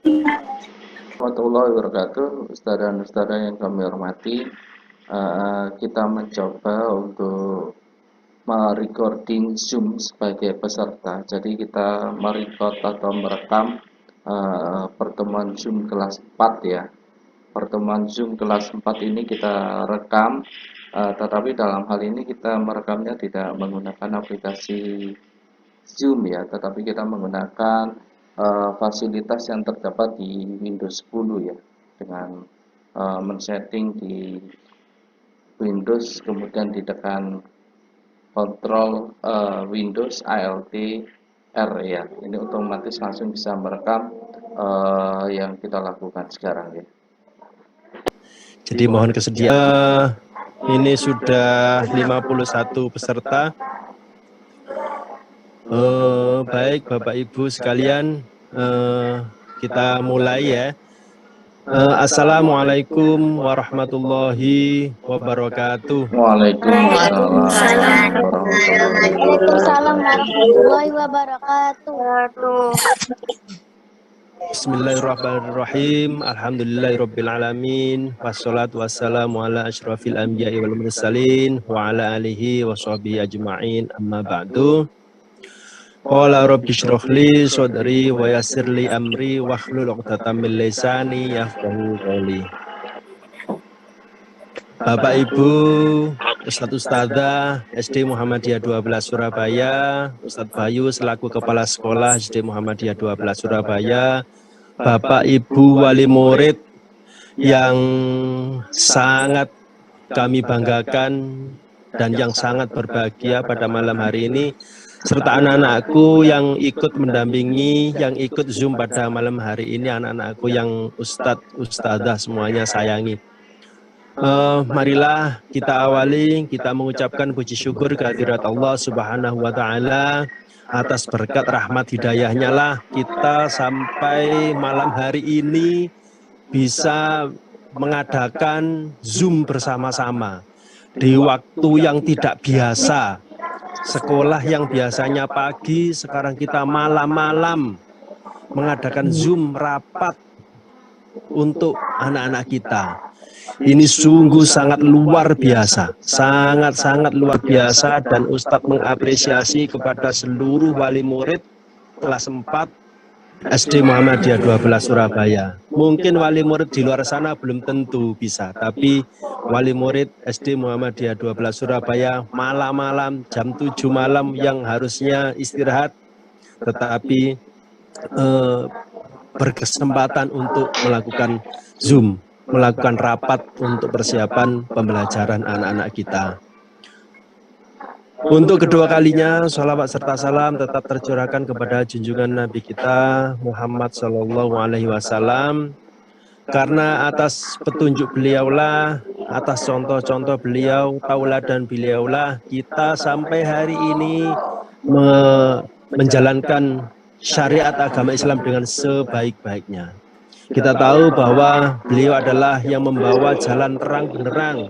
Warahmatullahi wabarakatuh, Ustazah dan Ustazah yang kami hormati. Kita mencoba untuk merecording Zoom sebagai peserta. Jadi kita merecord atau merekam pertemuan Zoom kelas 4 ya. Pertemuan Zoom kelas 4 ini kita rekam, tetapi dalam hal ini kita merekamnya tidak menggunakan aplikasi Zoom ya, tetapi kita menggunakan fasilitas yang terdapat di Windows 10 ya, dengan men-setting di Windows, kemudian ditekan kontrol Windows Alt R ya. Ini otomatis langsung bisa merekam yang kita lakukan sekarang ya. Jadi mohon kesediaan. Ini sudah 51 peserta. Baik Bapak Ibu sekalian, kita mulai ya. Assalamualaikum warahmatullahi wabarakatuh. Waalaikumsalam warahmatullahi wabarakatuh. Bismillahirrahmanirrahim. Alhamdulillahirrabbilalamin. Wassalatu wassalamu ala asyrafil anbiya'i wal mursalin wa ala alihi wa sahbihi ajma'in. Amma ba'du. Qala rabbi shrah li sadri wa yassir li amri wahlul 'uqdatam min lisani yafqahu qawli. Bapak Ibu, Ustadz Ustadzah SD Muhammadiyah 12 Surabaya, Ustadz Bayu selaku Kepala Sekolah SD Muhammadiyah 12 Surabaya, Bapak Ibu wali murid yang sangat kami banggakan dan yang sangat berbahagia pada malam hari ini, serta anak-anakku yang ikut mendampingi, yang ikut Zoom pada malam hari ini, anak-anakku yang Ustadz, Ustadzah semuanya sayangi. Marilah kita awali, kita mengucapkan puji syukur kehadirat Allah Subhanahu wa Ta'ala atas berkat rahmat hidayahnya lah kita sampai malam hari ini bisa mengadakan Zoom bersama-sama di waktu yang tidak biasa. Sekolah yang biasanya pagi, sekarang kita malam-malam mengadakan Zoom rapat untuk anak-anak kita. Ini sungguh sangat luar biasa, sangat-sangat luar biasa, dan Ustadz mengapresiasi kepada seluruh wali murid kelas 4 SD Muhammadiyah 12 Surabaya. Mungkin wali murid di luar sana belum tentu bisa, tapi wali murid SD Muhammadiyah 12 Surabaya malam-malam jam 7 malam yang harusnya istirahat, tetapi berkesempatan untuk melakukan Zoom, melakukan rapat untuk persiapan pembelajaran anak-anak kita. Untuk kedua kalinya, sholawat serta salam tetap tercurahkan kepada junjungan Nabi kita Muhammad Sallallahu Alaihi Wasallam, karena atas petunjuk beliaulah, atas contoh-contoh beliau, tauladan beliaulah kita sampai hari ini menjalankan syariat agama Islam dengan sebaik-baiknya. Kita tahu bahwa beliau adalah yang membawa jalan terang benderang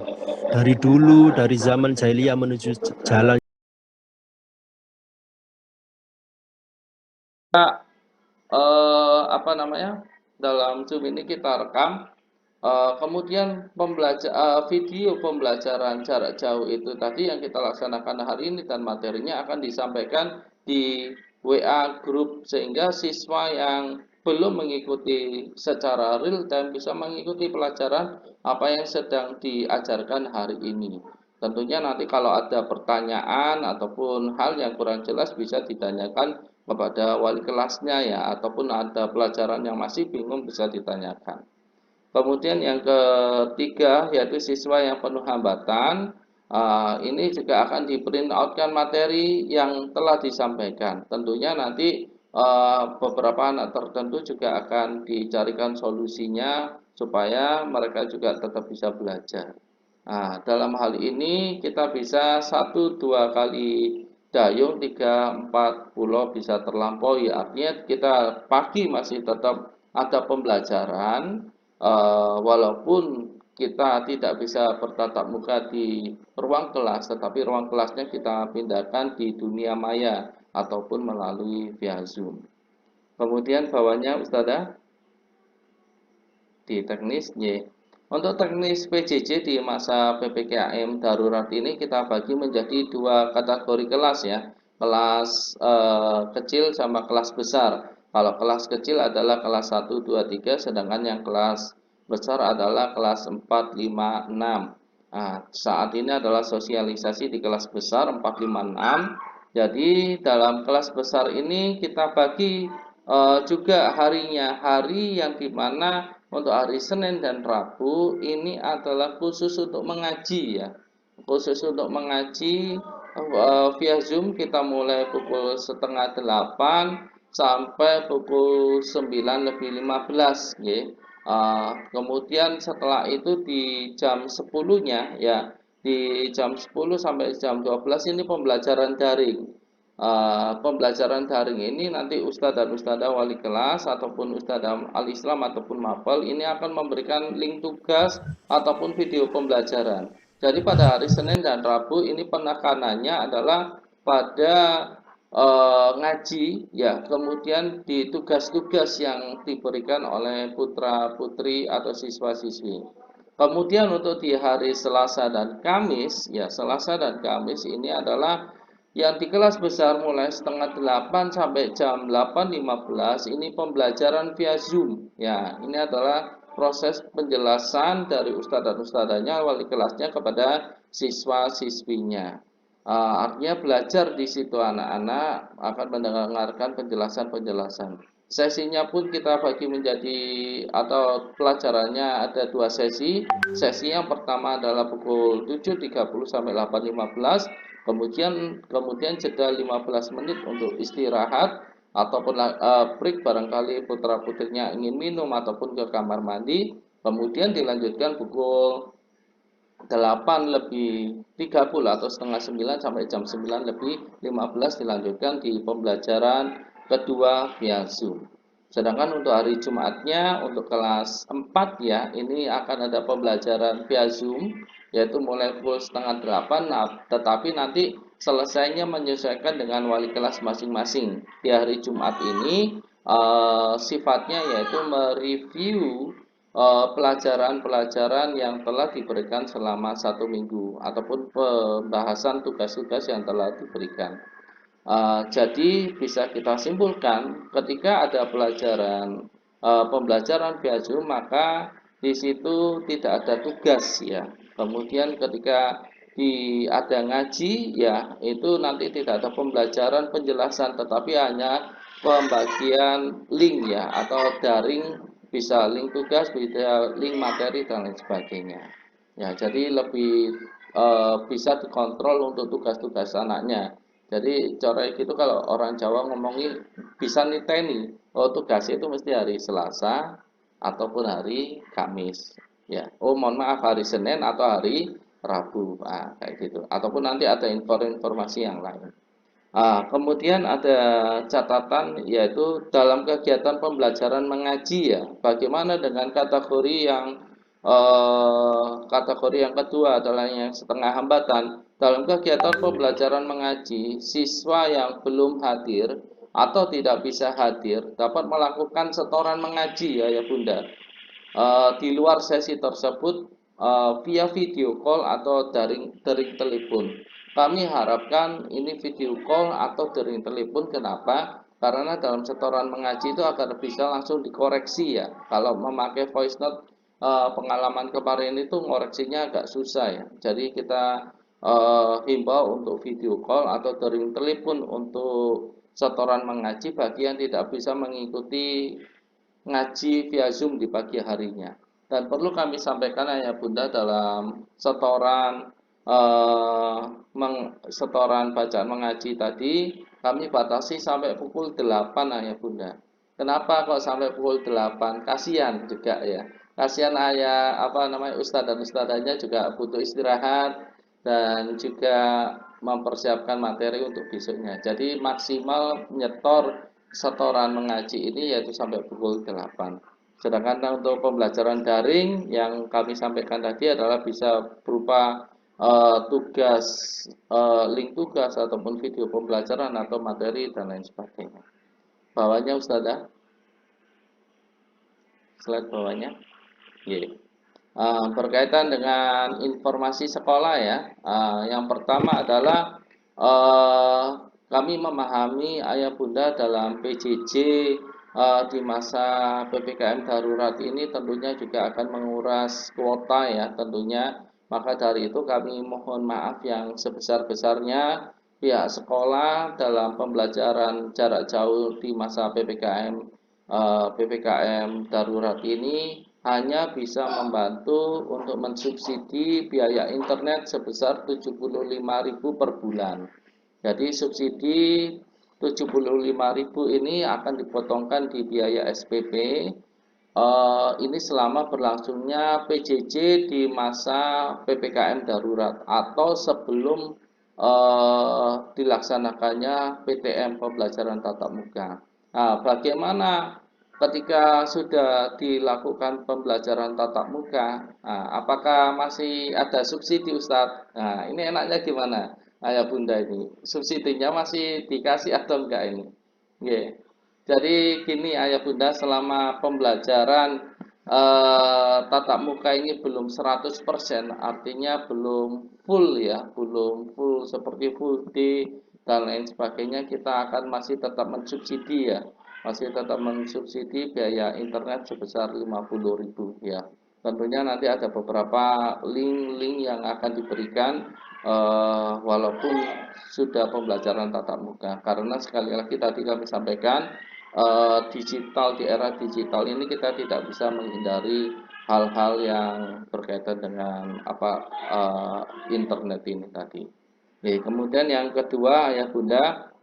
dari dulu, dari zaman jahiliyah menuju jalan. Dalam Zoom ini kita rekam, kemudian video pembelajaran jarak jauh itu tadi yang kita laksanakan hari ini dan materinya akan disampaikan di WA grup, sehingga siswa yang belum mengikuti secara real time bisa mengikuti pelajaran apa yang sedang diajarkan hari ini. Tentunya nanti kalau ada pertanyaan ataupun hal yang kurang jelas bisa ditanyakan kepada wali kelasnya ya, ataupun ada pelajaran yang masih bingung bisa ditanyakan. Kemudian yang ketiga yaitu siswa yang penuh hambatan, ini juga akan di print outkan materi yang telah disampaikan. Tentunya nanti beberapa anak tertentu juga akan dicarikan solusinya supaya mereka juga tetap bisa belajar. Nah, dalam hal ini kita bisa 1-2 kali dayung, 3-4 pulau bisa terlampaui. Artinya kita pagi masih tetap ada pembelajaran, walaupun kita tidak bisa bertatap muka di ruang kelas, tetapi ruang kelasnya kita pindahkan di dunia maya ataupun melalui via Zoom. Kemudian bawahnya Ustazah. di teknis Y. Untuk teknis PJJ di masa PPKM darurat ini kita bagi menjadi dua kategori kelas ya. Kelas kecil sama kelas besar. Kalau kelas kecil adalah kelas 1, 2, 3, sedangkan yang kelas besar adalah kelas 4, 5, 6. Nah, saat ini adalah sosialisasi di kelas besar 4, 5, 6. Jadi dalam kelas besar ini kita bagi juga harinya, hari yang dimana untuk hari Senin dan Rabu ini adalah khusus untuk mengaji ya, khusus untuk mengaji via Zoom. Kita mulai pukul setengah 8 sampai pukul 9:15 ya. Kemudian setelah itu di jam 10-nya ya, di jam 10 sampai jam 12 ini pembelajaran daring. Pembelajaran daring ini nanti ustadz dan ustadzah wali kelas ataupun ustadzah al-Islam ataupun mapel ini akan memberikan link tugas ataupun video pembelajaran. Jadi pada hari Senin dan Rabu ini penekanannya adalah pada ngaji ya, kemudian di tugas-tugas yang diberikan oleh putra-putri atau siswa-siswi. Kemudian untuk di hari Selasa dan Kamis ya, Selasa dan Kamis ini adalah yang di kelas besar mulai setengah 8 sampai jam 8:15 ini pembelajaran via Zoom. Ya, ini adalah proses penjelasan dari ustadz dan ustadzanya wali kelasnya kepada siswa-siswinya. Artinya belajar di situ anak-anak akan mendengarkan penjelasan-penjelasan. Sesinya pun kita bagi menjadi atau pelajarannya ada dua sesi. Sesi yang pertama adalah pukul 7.30 sampai 8:15. Kemudian jeda 15 menit untuk istirahat ataupun break barangkali putra-putrinya ingin minum ataupun ke kamar mandi. Kemudian dilanjutkan pukul 8:30 atau setengah 9 sampai jam 9:15 dilanjutkan di pembelajaran kedua via Zoom. Sedangkan untuk hari Jumatnya untuk kelas 4 ya, ini akan ada pembelajaran via Zoom yaitu mulai pukul setengah 8. Nah, tetapi nanti selesainya menyesuaikan dengan wali kelas masing-masing. Di hari Jumat ini sifatnya yaitu mereview pelajaran-pelajaran yang telah diberikan selama 1 minggu ataupun pembahasan tugas-tugas yang telah diberikan. Jadi bisa kita simpulkan ketika ada pembelajaran via Zoom maka di situ tidak ada tugas ya. Kemudian ketika ada ngaji ya, itu nanti tidak ada pembelajaran penjelasan tetapi hanya pembagian link ya, atau daring, bisa link tugas, bisa link materi dan lain sebagainya. Ya, jadi lebih bisa dikontrol untuk tugas-tugas anaknya. Jadi cara gitu kalau orang Jawa ngomongin bisa niteni, oh tugasnya itu mesti hari Selasa ataupun hari Kamis. Ya, oh mohon maaf hari Senin atau hari Rabu, kayak gitu. Ataupun nanti ada informasi yang lain. Kemudian ada catatan yaitu dalam kegiatan pembelajaran mengaji ya. Bagaimana dengan kategori yang kedua adalah yang setengah hambatan. Dalam kegiatan pembelajaran mengaji, siswa yang belum hadir atau tidak bisa hadir dapat melakukan setoran mengaji ya Bunda. Di luar sesi tersebut via video call atau daring telepon. Kami harapkan ini video call atau daring telepon. Kenapa? Karena dalam setoran mengaji itu agar bisa langsung dikoreksi ya. Kalau memakai voice note, pengalaman kemarin itu ngoreksinya agak susah ya. Jadi kita himbau untuk video call atau daring telepon untuk setoran mengaji bagi yang tidak bisa mengikuti ngaji via Zoom di pagi harinya. Dan perlu kami sampaikan ya Bunda, dalam setoran bacaan mengaji tadi kami batasi sampai pukul 8 ya Bunda. Kenapa kok sampai pukul 8? Kasihan juga ya. Kasihan ustadz dan ustadzanya juga butuh istirahat dan juga mempersiapkan materi untuk besoknya. Jadi maksimal nyetor setoran mengaji ini yaitu sampai pukul 8. Sedangkan untuk pembelajaran daring yang kami sampaikan tadi adalah bisa berupa tugas, link tugas ataupun video pembelajaran atau materi dan lain sebagainya. Bawahnya Ustazah, slide bawahnya. Nggih. Berkaitan dengan informasi sekolah ya, yang pertama adalah eh, kami memahami ayah bunda dalam PJJ di masa PPKM darurat ini tentunya juga akan menguras kuota ya tentunya. Maka dari itu kami mohon maaf yang sebesar-besarnya pihak sekolah dalam pembelajaran jarak jauh di masa PPKM darurat ini hanya bisa membantu untuk mensubsidi biaya internet sebesar 75.000 per bulan. Jadi subsidi 75.000 ini akan dipotongkan di biaya SPP. Ini selama berlangsungnya PJJ di masa PPKM darurat atau sebelum dilaksanakannya PTM pembelajaran tatap muka. Nah, bagaimana ketika sudah dilakukan pembelajaran tatap muka, apakah masih ada subsidi Ustadz? Nah, ini enaknya gimana? Ayah bunda ini, subsidinya masih dikasih atau enggak ini? Oke. Jadi gini ayah bunda, selama pembelajaran tatap muka ini belum 100%, artinya belum full ya, belum full seperti full day dan lain sebagainya, kita akan masih tetap mensubsidi ya, masih tetap mensubsidi biaya internet sebesar 50.000 ya. Tentunya nanti ada beberapa link-link yang akan diberikan walaupun sudah pembelajaran tatap muka, karena sekali lagi tadi kami sampaikan digital, di era digital ini kita tidak bisa menghindari hal-hal yang berkaitan dengan internet ini tadi. Kemudian yang kedua ayah bunda,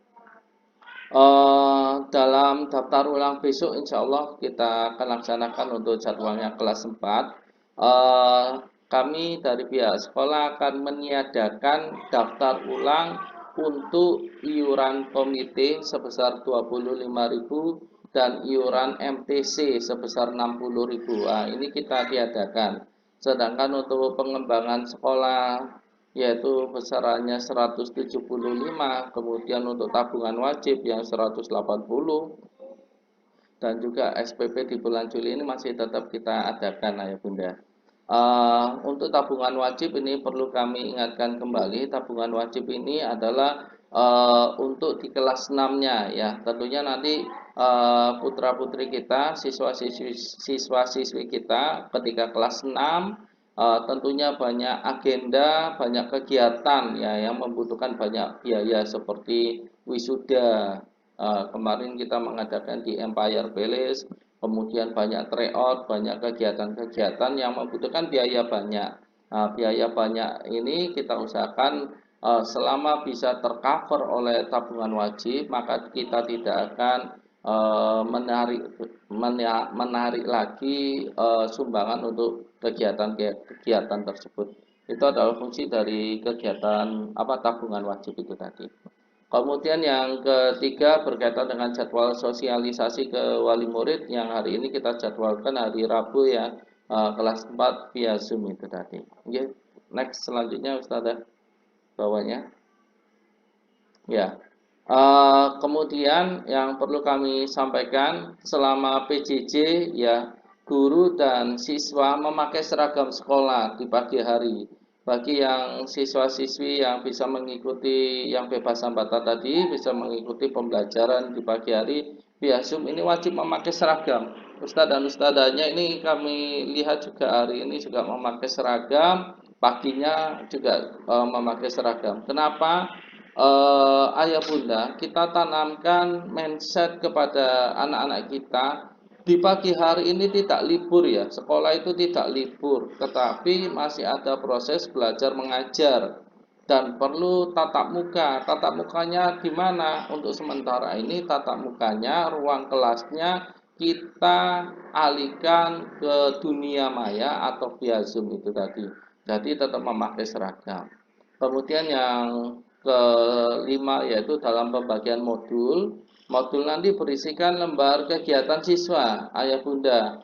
dalam daftar ulang besok insya Allah kita akan laksanakan untuk jadwalnya kelas 4. Kami dari pihak sekolah akan meniadakan daftar ulang untuk iuran komite sebesar 25.000 dan iuran MTC sebesar 60.000. Ini kita tiadakan. Sedangkan untuk pengembangan sekolah yaitu besarannya 175, kemudian untuk tabungan wajib yang 180 dan juga SPP di bulan Juli ini masih tetap kita adakan ayah bunda. Untuk tabungan wajib ini perlu kami ingatkan kembali, tabungan wajib ini adalah untuk di kelas 6-nya ya. Tentunya nanti putra-putri kita, siswa-siswi kita ketika kelas 6 tentunya banyak agenda, banyak kegiatan ya yang membutuhkan banyak biaya seperti wisuda. Kemarin kita mengadakan di Empire Palace, kemudian banyak tryout, banyak kegiatan-kegiatan yang membutuhkan biaya banyak. Biaya banyak ini kita usahakan selama bisa tercover oleh tabungan wajib, maka kita tidak akan menarik lagi sumbangan untuk kegiatan tersebut. Itu adalah fungsi dari kegiatan tabungan wajib itu tadi. Kemudian yang ketiga berkaitan dengan jadwal sosialisasi ke wali murid yang hari ini kita jadwalkan hari Rabu ya, kelas 4 via Zoom itu tadi. Oke, next selanjutnya Ustazah bawahnya. Ya. Kemudian yang perlu kami sampaikan selama PJJ ya, guru dan siswa memakai seragam sekolah di pagi hari. Bagi yang siswa-siswi yang bisa mengikuti yang bebas hambatan tadi, bisa mengikuti pembelajaran di pagi hari via Zoom, ini wajib memakai seragam. Ustadz dan ustadzanya ini kami lihat juga hari ini juga memakai seragam, paginya juga memakai seragam. Kenapa? Ayah bunda, kita tanamkan mindset kepada anak-anak kita di pagi hari ini tidak libur ya, sekolah itu tidak libur, tetapi masih ada proses belajar mengajar dan perlu tatap muka. Tatap mukanya di mana? Untuk sementara ini tatap mukanya, ruang kelasnya kita alihkan ke dunia maya atau via Zoom itu tadi. Jadi tetap memakai seragam. Kemudian yang kelima yaitu dalam pembagian modul. Modul nanti berisikan lembar kegiatan siswa, ayah bunda.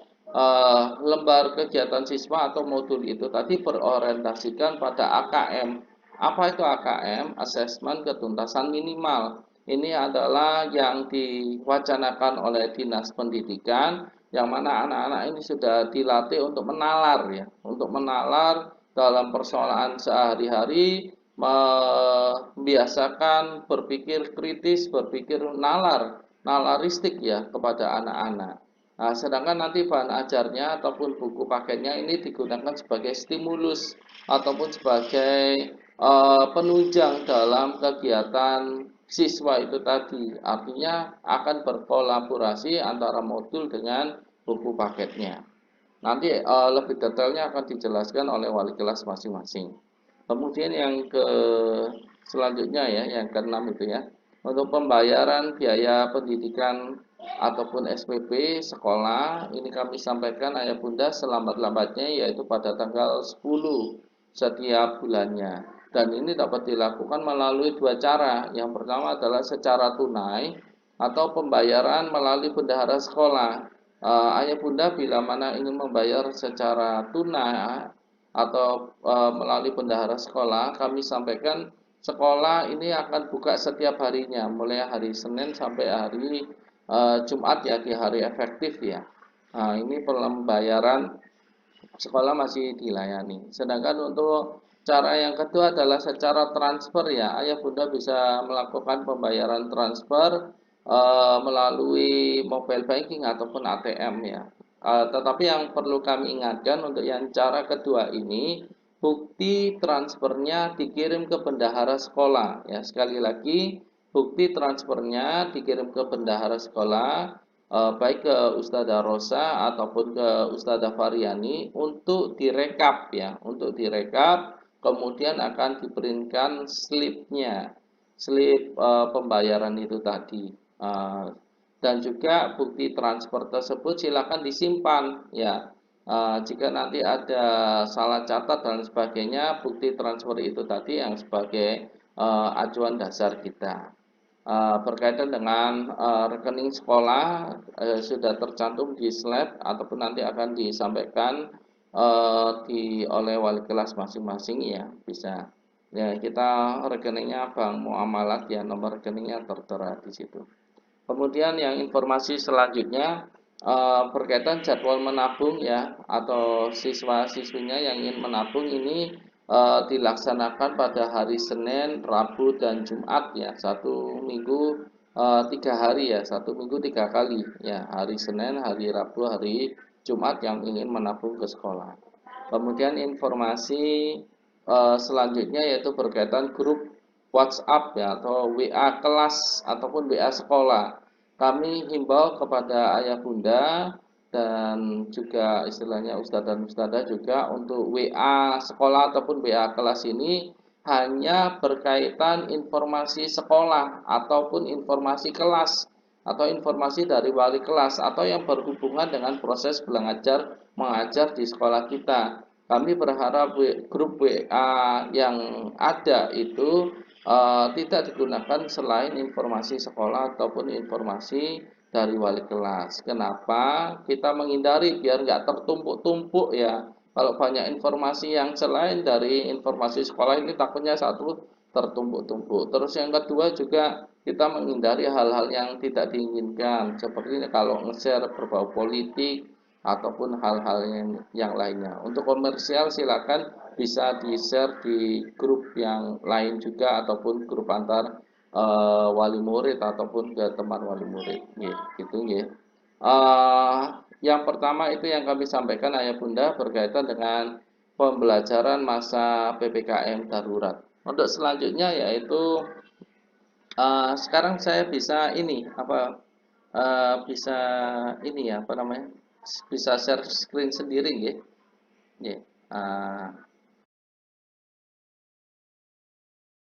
Lembar kegiatan siswa atau modul itu tadi berorientasikan pada AKM. Apa itu AKM? Asesmen ketuntasan minimal. Ini adalah yang diwacanakan oleh Dinas Pendidikan yang mana anak-anak ini sudah dilatih untuk menalar ya, untuk menalar dalam persoalan sehari-hari, membiasakan berpikir kritis, berpikir nalaristik ya kepada anak-anak. Nah, sedangkan nanti bahan ajarnya ataupun buku paketnya ini digunakan sebagai stimulus ataupun sebagai penunjang dalam kegiatan siswa itu tadi. Artinya akan berkolaborasi antara modul dengan buku paketnya. Nanti lebih detailnya akan dijelaskan oleh wali kelas masing-masing. Kemudian yang selanjutnya ya, yang keenam itu ya, untuk pembayaran biaya pendidikan ataupun SPP sekolah, ini kami sampaikan ayah bunda selambat-lambatnya yaitu pada tanggal 10 setiap bulannya. Dan ini dapat dilakukan melalui dua cara. Yang pertama adalah secara tunai atau pembayaran melalui bendahara sekolah. Ayah bunda bila mana ingin membayar secara tunai atau melalui bendahara sekolah, kami sampaikan sekolah ini akan buka setiap harinya, mulai hari Senin sampai hari Jumat ya, di hari efektif ya. Nah, ini pembayaran sekolah masih dilayani. Sedangkan untuk cara yang kedua adalah secara transfer ya, ayah bunda bisa melakukan pembayaran transfer melalui mobile banking ataupun ATM ya. Tetapi yang perlu kami ingatkan untuk yang cara kedua ini, bukti transfernya dikirim ke bendahara sekolah ya. Sekali lagi, bukti transfernya dikirim ke bendahara sekolah, baik ke Ustadzah Rosa ataupun ke Ustadzah Faryani untuk direkap ya, untuk direkap, kemudian akan diberikan slipnya, slip pembayaran itu tadi. Dan juga bukti transfer tersebut silakan disimpan ya. Jika nanti ada salah catat dan sebagainya, bukti transfer itu tadi yang sebagai acuan dasar kita. Berkaitan dengan rekening sekolah sudah tercantum di slide ataupun nanti akan disampaikan oleh wali kelas masing-masing ya, bisa ya, kita rekeningnya Bank Muamalat ya, nomor rekeningnya tertera di situ. Kemudian yang informasi selanjutnya berkaitan jadwal menabung ya, atau siswa-siswinya yang ingin menabung ini dilaksanakan pada hari Senin, Rabu, dan Jumat ya, satu minggu 3 hari ya, satu minggu 3 kali ya, hari Senin, hari Rabu, hari Jumat yang ingin menabung ke sekolah. Kemudian informasi selanjutnya yaitu berkaitan grup WhatsApp ya, atau WA kelas ataupun WA sekolah. Kami himbau kepada ayah bunda dan juga istilahnya ustadz dan ustadzah juga untuk WA sekolah ataupun WA kelas ini hanya berkaitan informasi sekolah ataupun informasi kelas atau informasi dari wali kelas atau yang berhubungan dengan proses belajar mengajar di sekolah kita. Kami berharap grup WA yang ada itu tidak digunakan selain informasi sekolah ataupun informasi dari wali kelas. Kenapa? Kita menghindari biar nggak tertumpuk-tumpuk ya. Kalau banyak informasi yang selain dari informasi sekolah ini takutnya satu tertumpuk-tumpuk. Terus yang kedua juga kita menghindari hal-hal yang tidak diinginkan. Seperti kalau nge-share berbau politik ataupun hal-hal yang lainnya. Untuk komersial silakan bisa di-share di grup yang lain juga ataupun grup antar wali murid ataupun ke teman wali murid gitu ya. Yang pertama itu yang kami sampaikan ayah bunda berkaitan dengan pembelajaran masa PPKM darurat. Untuk selanjutnya yaitu sekarang saya bisa ini bisa ini ya, bisa share screen sendiri ya.